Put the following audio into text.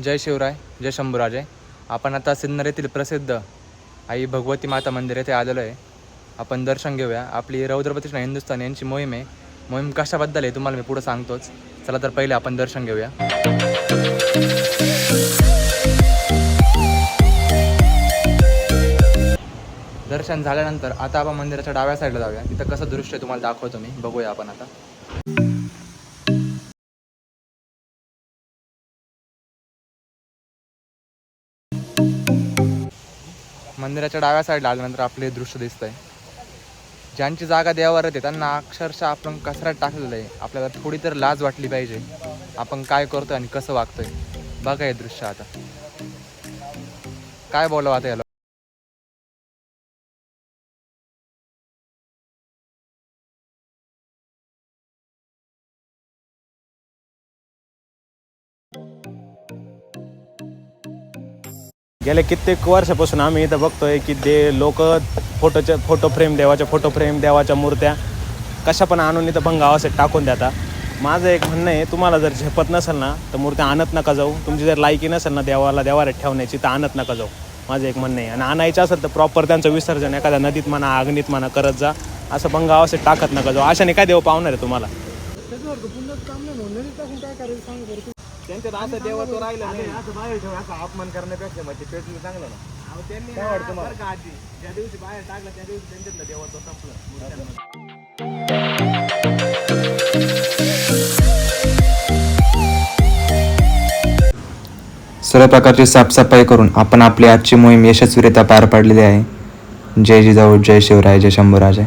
जय शिवराय, जय शंभूराजे. आपण आता सिन्नर येथील प्रसिद्ध आई भगवती माता मंदिर येथे आलेलो आहे. आपण दर्शन घेऊया. आपली रौद्रप्रतिष्ठा हिंदुस्थान यांची मोहीम आहे. मोहीम कशाबद्दल आहे तुम्हाला मी पुढे सांगतोच. चला तर पहिले आपण दर्शन घेऊया. दर्शन झाल्यानंतर आता आपण मंदिराच्या डाव्या साईडला जाऊया. तिथं कसं दृश्य तुम्हाला दाखवतो मी. बघूया आपण आता. मंदिराच्या डाव्या साईडला आल्यानंतर आपले दृश्य दिसतंय. ज्यांची जागा देवावर येते त्यांना अक्षरशः आपण कचऱ्यात टाकलेलं आहे. आपल्याला थोडी तर लाज वाटली पाहिजे. आपण काय करतोय आणि कसं वागतोय बघा हे दृश्य. आता काय बोलावं आता याला. गेल्या कित्येक वर्षापासून आम्ही इथं बघतोय की लोक फोटो फ्रेम देवाच्या मूर्त्या कशा पण आणून इथं भंगावासाठी टाकून देतात. माझं एक म्हणणं आहे, तुम्हाला जर झेपत नसेल ना तर मूर्त्या आणत नका जाऊ. तुमची जर लायकी नसेल ना देवाला ठेवण्याची तर आणत नका जाऊ, माझं एक म्हणणं आहे. आणि आणायचं असेल तर प्रॉपर त्यांचं विसर्जन एखाद्या नदीत म्हणा, अग्नीत म्हणा करत जा. असं भंगावासाठी टाकत नका जाऊ. अशाने काय देव पावणार आहे तुम्हाला. त्यांच्यात असं देवाचं राहिलं नाही, असं बाहेर ठेवून असं अपमान करण्यापेक्षा मग ते पेटलं चांगलं ना. त्यांनी काय वाटतं मला का आधी ज्या दिवशी बाहेर टाकलं त्या दिवशी त्यांच्यातलं देवाचं संपलं. सर्व प्रकारची साफसफाई करून आपण आपली आजची मोहीम यशस्वीरित्या पार पाडलेली आहे. जय जिजाऊ, जय शिवराय, जय शंभूराजे.